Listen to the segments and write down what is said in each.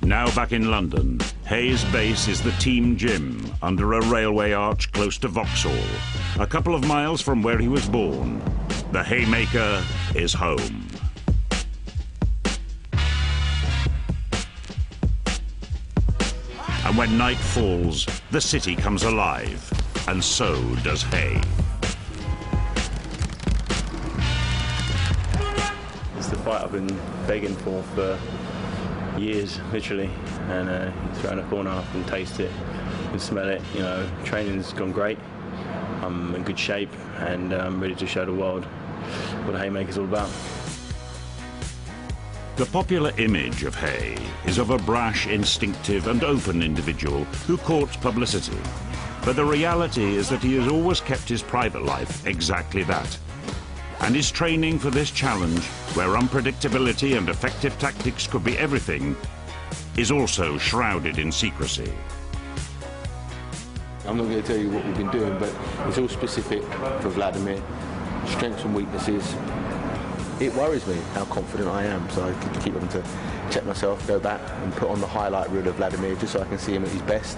Now back in London, Haye's base is the team gym under a railway arch close to Vauxhall, a couple of miles from where he was born. The Haymaker is home. And when night falls, the city comes alive, and so does Haye. It's the fight I've been begging for years, literally, and it's around the corner. I can taste it, I can smell it. You know, training's gone great. I'm in good shape, and I'm ready to show the world what the Haymaker's all about. The popular image of Haye is of a brash, instinctive and open individual who courts publicity. But the reality is that he has always kept his private life exactly that. And his training for this challenge, where unpredictability and effective tactics could be everything, is also shrouded in secrecy. I'm not going to tell you what we've been doing, but it's all specific for Vladimir, strengths and weaknesses. It worries me how confident I am, so I keep having to check myself, go back and put on the highlight reel of Vladimir just so I can see him at his best,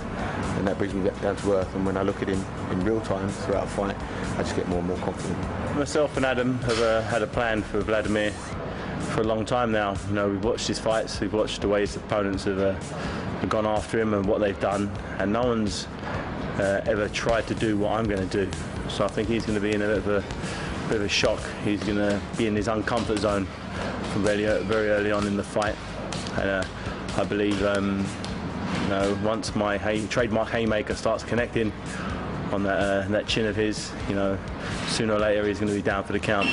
and that brings me back down to earth. And when I look at him in real time throughout a fight, I just get more and more confident. Myself and Adam have had a plan for Vladimir for a long time now. You know, we've watched his fights, we've watched the way his opponents have gone after him and what they've done, and no one's ever tried to do what I'm going to do. So I think he's going to be in a bit of a shock. He's going to be in his uncomfort zone from very early on in the fight. And I believe, you know, once my trademark Haymaker starts connecting on that chin of his, you know, sooner or later he's going to be down for the count.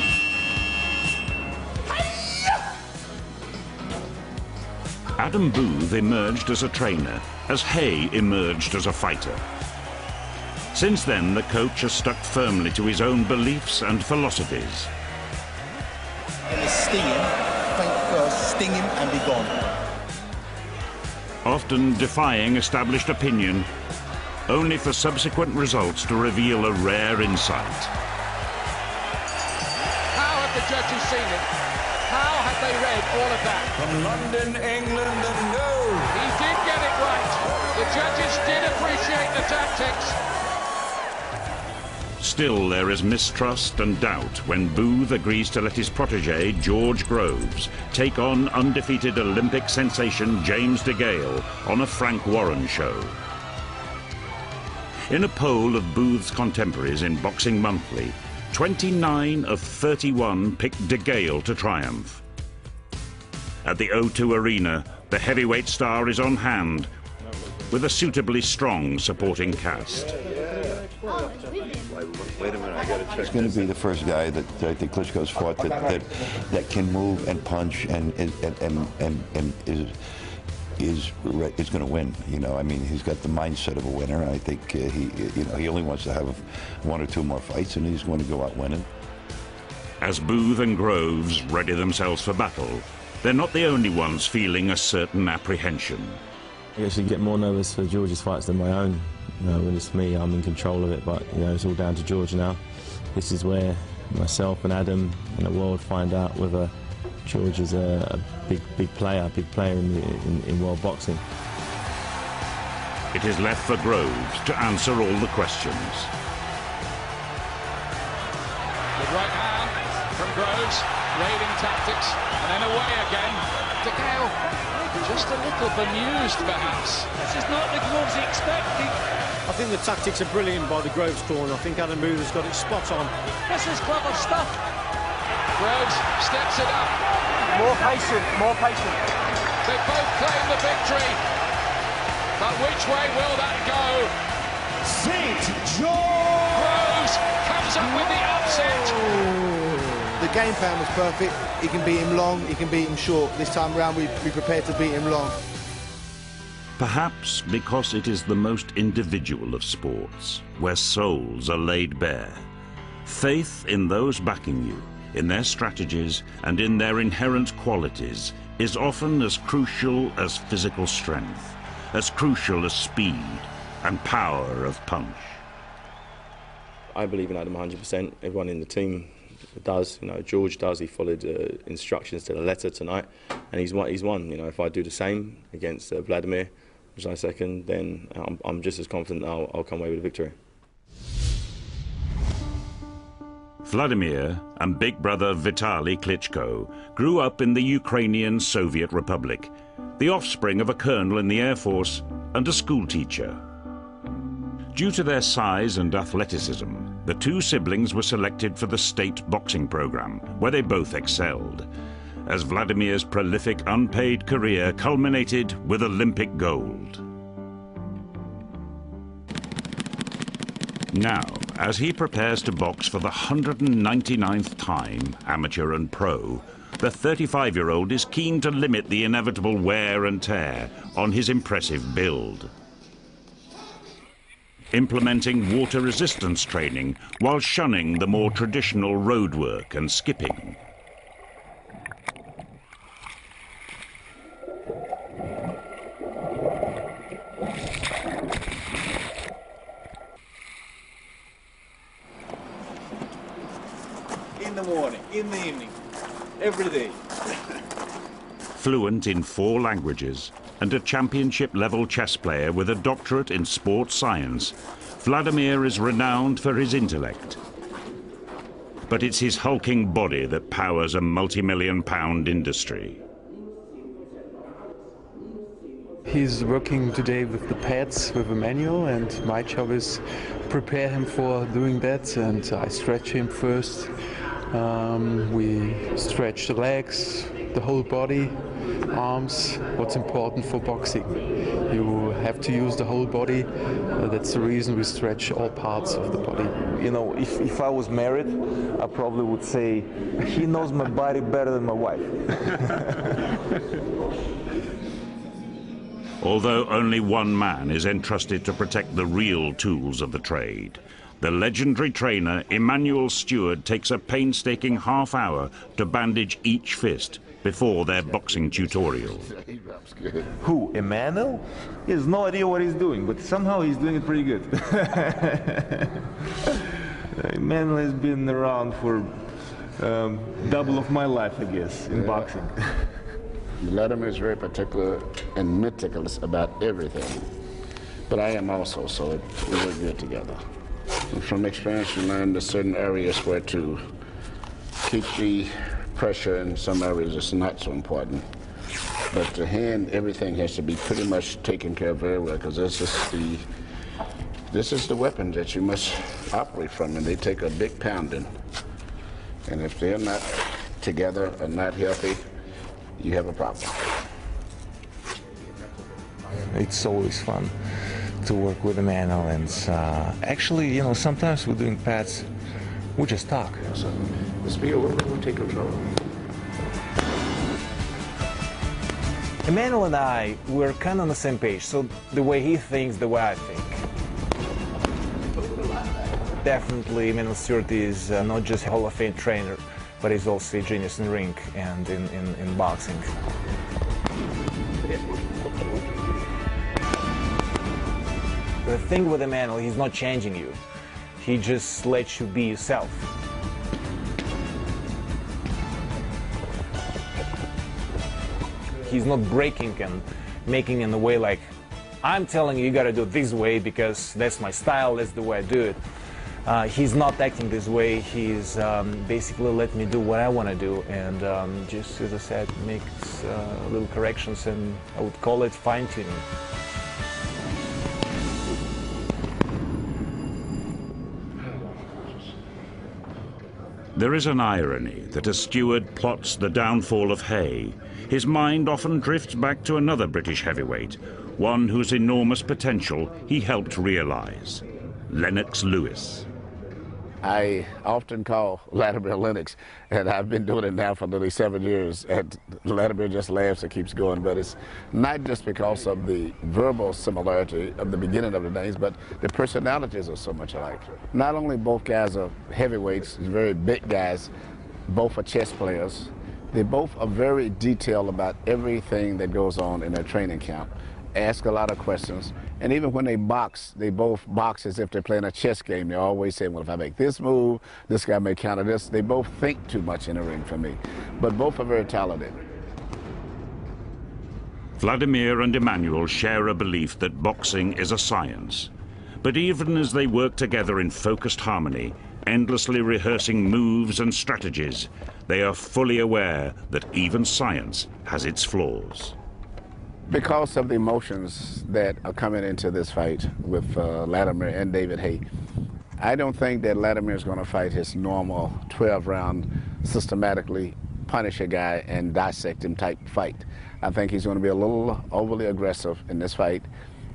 Adam Booth emerged as a trainer, as Haye emerged as a fighter. Since then, the coach has stuck firmly to his own beliefs and philosophies. And sting him, think first, sting him and be gone. Often defying established opinion, only for subsequent results to reveal a rare insight. How have the judges seen it? How have they read all of that? From London, England, and no! He did get it right. The judges did appreciate the tactics. Still, there is mistrust and doubt when Booth agrees to let his protege, George Groves, take on undefeated Olympic sensation James DeGale on a Frank Warren show. In a poll of Booth's contemporaries in Boxing Monthly, 29 of 31 picked DeGale to triumph. At the O2 Arena, the heavyweight star is on hand with a suitably strong supporting cast. Wait a minute, I gotta check. He's going to be the first guy that I think Klitschko's fought that can move and punch and is going to win. You know, I mean, he's got the mindset of a winner. I think he only wants to have one or two more fights, and he's going to go out winning. As Booth and Groves ready themselves for battle, they're not the only ones feeling a certain apprehension. I actually get more nervous for George's fights than my own. You know, when it's me, I'm in control of it, but you know, it's all down to George now. This is where myself and Adam and the world find out whether George is a big player in world boxing. It is left for Groves to answer all the questions. With right hand from Groves, raiding tactics, and then away again. DeGale, just a little bemused perhaps. This is not the Groves he expected. I think the tactics are brilliant by the Groves corner. I think Adam Booth has got it spot on. This is clever stuff. Groves steps it up. More patient, more patient. They both claim the victory. But which way will that go? St. George! Groves comes up with the upset. The game plan was perfect. He can beat him long, he can beat him short. This time around, we prepared to beat him long. Perhaps because it is the most individual of sports, where souls are laid bare. Faith in those backing you, in their strategies and in their inherent qualities, is often as crucial as physical strength, as crucial as speed and power of punch. I believe in Adam 100%. Everyone in the team does. You know, George does. He followed instructions to the letter tonight, and he's won. You know, if I do the same against Vladimir, which I second, then I'm just as confident I'll come away with a victory. Vladimir and big brother Vitaly Klitschko grew up in the Ukrainian Soviet Republic, the offspring of a colonel in the Air Force and a schoolteacher. Due to their size and athleticism, the two siblings were selected for the state boxing program, where they both excelled, as Vladimir's prolific unpaid career culminated with Olympic gold. Now, as he prepares to box for the 199th time, amateur and pro, the 35-year-old is keen to limit the inevitable wear and tear on his impressive build. Implementing water resistance training while shunning the more traditional road work and skipping. In the morning, in the evening, every day. Fluent in 4 languages and a championship-level chess player with a doctorate in sports science, Vladimir is renowned for his intellect. But it's his hulking body that powers a multi-million-pound industry. He's working today with the pads, with a manual, and my job is prepare him for doing that, and I stretch him first. We stretch the legs, the whole body, arms, what's important for boxing. You have to use the whole body. That's the reason we stretch all parts of the body. You know, if I was married, I probably would say, he knows my body better than my wife. Although only one man is entrusted to protect the real tools of the trade, the legendary trainer Emmanuel Stewart takes a painstaking half-hour to bandage each fist before their boxing tutorial. Who, Emmanuel? He has no idea what he's doing, but somehow he's doing it pretty good. Emmanuel has been around for double of my life, I guess, in boxing. Vladimir is very particular and meticulous about everything, but I am also, so we work good together. And from experience, you learn the certain areas where to keep the pressure. In some areas it's not so important, but the hand, everything has to be pretty much taken care of very well, because this is the weapon that you must operate from, and they take a big pounding. And if they're not together or not healthy, you have a problem. It's always fun to work with Emmanuel, and actually, you know, sometimes we're doing pads, we just talk. So, let's be over, we'll take control. Emmanuel and I, we're kind of on the same page, so the way he thinks, the way I think. Definitely, Emmanuel Stewart is not just a Hall of Fame trainer, but he's also a genius in ring and in boxing. The thing with Emmanuel, he's not changing you. He just lets you be yourself. He's not breaking and making in a way like, I'm telling you, you gotta do it this way because that's my style, that's the way I do it. He's not acting this way. He's basically letting me do what I want to do, and just, as I said, makes little corrections, and I would call it fine-tuning. There is an irony that as Stewart plots the downfall of Haye, his mind often drifts back to another British heavyweight, one whose enormous potential he helped realize, Lennox Lewis. I often call Vladimir Lennox, and I've been doing it now for nearly 7 years, and Vladimir just laughs and keeps going, but it's not just because of the verbal similarity of the beginning of the names, but the personalities are so much alike. Not only both guys are heavyweights, very big guys, both are chess players. They both are very detailed about everything that goes on in their training camp. ask a lot of questions. And even when they box, they both box as if they're playing a chess game. They always say, well, if I make this move, this guy may counter this. They both think too much in the ring for me. But both are very talented. Vladimir and Emmanuel share a belief that boxing is a science. But even as they work together in focused harmony, endlessly rehearsing moves and strategies, they are fully aware that even science has its flaws. Because of the emotions that are coming into this fight with Vladimir and David Haye, I don't think that Vladimir is going to fight his normal 12-round, systematically punish a guy and dissect him type fight. I think he's going to be a little overly aggressive in this fight,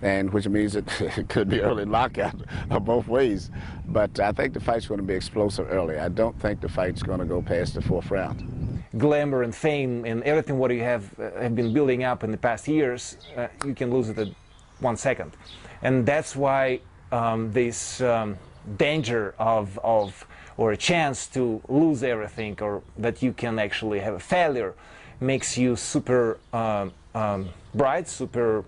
and which means it could be early knockout both ways. But I think the fight's going to be explosive early. I don't think the fight's going to go past the 4th round. Glamour and fame and everything what you have been building up in the past years, you can lose it at 1 second. And that's why this danger of or a chance to lose everything, or that you can actually have a failure, makes you super bright, super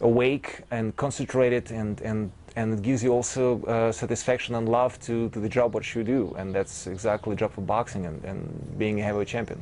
awake and concentrated, and it gives you also satisfaction and love to the job what you do, and that's exactly the job of boxing and being a heavyweight champion.